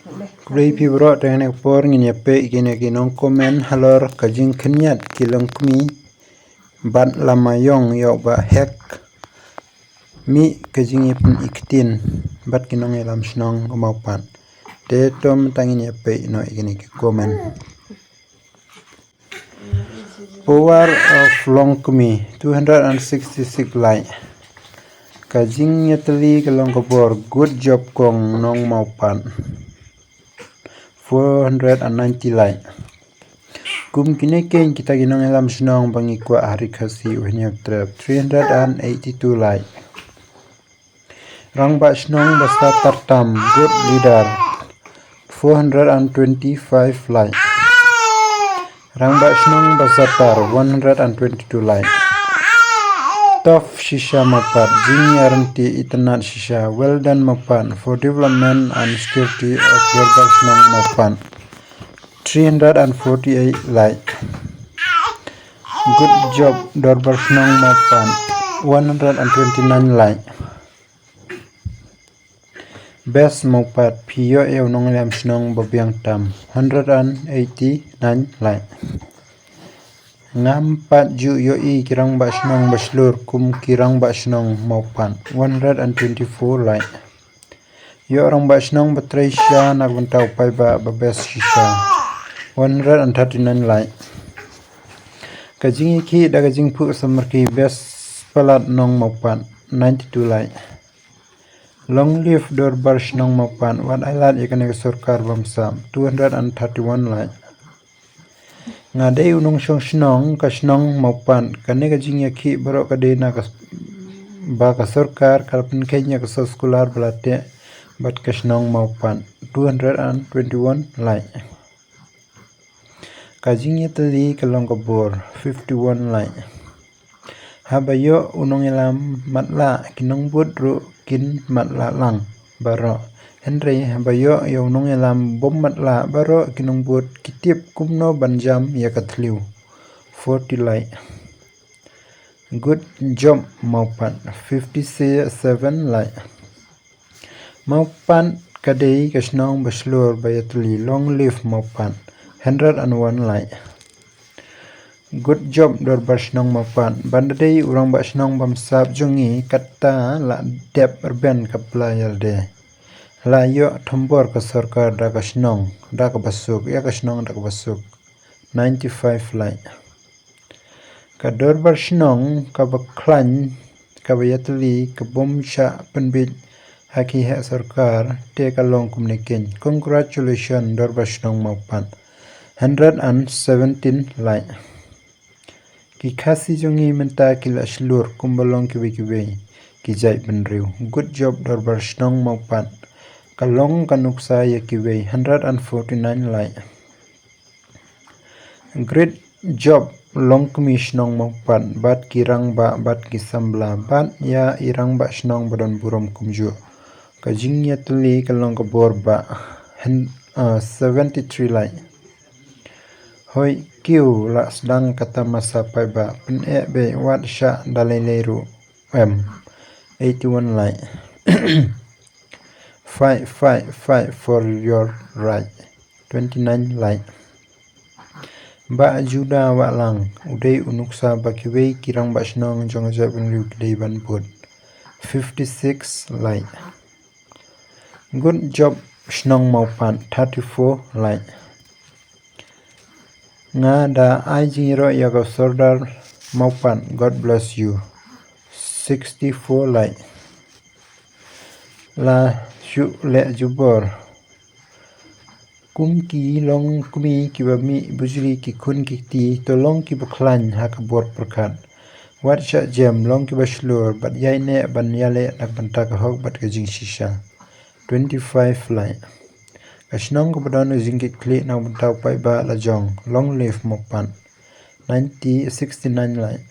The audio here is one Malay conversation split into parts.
Grepi bro tengene por ngin ya pe gine ginong komen halor kajing kenyat kilong kmi bat lama yong yo ba hek mi kajing ipun iktin bat kinong elam shnong mawpat te tom tangin ya pe no gine komen power of long kmi 266 light kajing yatli kalong kabor good job kong nong mawpat 490 light. Kum kine ken kita ginong elam shnong bangi kwa hari khasi uhnyap trap 382 light. Rang ba shnong basta tartam good leader 425 light. Rang ba shnong basatar 122 light. Tough shisha mawpat jing yaranti itanat shisha well done mawpat for development and security of your shnong mawpat 348 light. Good job dorbar shnong mawpat 129 light. Best mawpat piyo ew nong lam shnong babiang tam 189 light. Ngam pat ju yo I kirang ba shnong baslur kum kirang ba shnong mawpat 124 light. Yo orang ba shnong batresha nak bentau pai ba best shisha 139 light. Kajing iki da kajing pu samarki best palat nong mawpat 92 light. Long live dorbar shnong mawpat wat ailat yakane sarkar bamsa 231 light. Ngadai unong shnong ka shnong mawpat kane kajing yaki borok kade na ba ka sarkar kalpin kenya ka sekolah belate bat ka shnong mawpat 221 light. Kajing yatali kalong kabor 51 light. Habayo unong elam matla kinong budru kin matla lang baro Henry habayo yo unong elam bom matla baro kinong bud kitip kumno banjam yakatliu 40 light. Good job mawpat 57 light. Mawpat kadai kashnong baslur bayatli long live mawpat 101 light. Good job dorbar shnong mawpat bandadai urang ba shnong bamsap jungi katta la dep erben kapla yalde la yo thambor ka sarkar da ka shnong da ka basuk ya ka shnong da ka basuk 95 light. Ka dorbar shnong ka baklan ka bayatli ka bomsha penbit haki ha sarkar te ka long kumnikin congratulations dorbar shnong mawpat 117 light. Ki khasi jungi menta kila shlur kumbalong kiwe ki jai benriu good job dorbar shnong mawpat kalong kanuksa ya kiwe 149 light. Great job long kmi shnong mawpat bat kirang ba bat ki sambla bat ya irang ba shnong badon burom kumju kajing ya tuli kalong kabor ba 73 light. Hoi kiu la sedang kata masa pai ba pen e be wat sha daleleru 81 light. Fight for your right 29 light. Ba juda wa lang udai unuksa bakiwei kirang ba shnong jong jabun liu kidai ban put 56 light. Good job shnong mawpat 34 light. Nga da ai jingiro yago sordar mawpat God bless you 64 light. La shu le jubor kum ki long kumi ki bami bujri ki kun ki ti to long ki baklan hakabor perkat wat sha jam long ki baslur bat yaine ban yale nak banta ka hok bat ka jingshisha 25 light. Kashnong kabadon jingkit kli na banta pai ba la jong long live mawpat 69 light.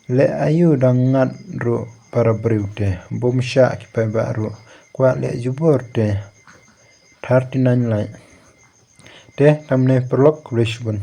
Le ayu dangat ru para briute bom sha ki pai ba ru kwa le jubor te 39 light. Te tamne perlok rishbun.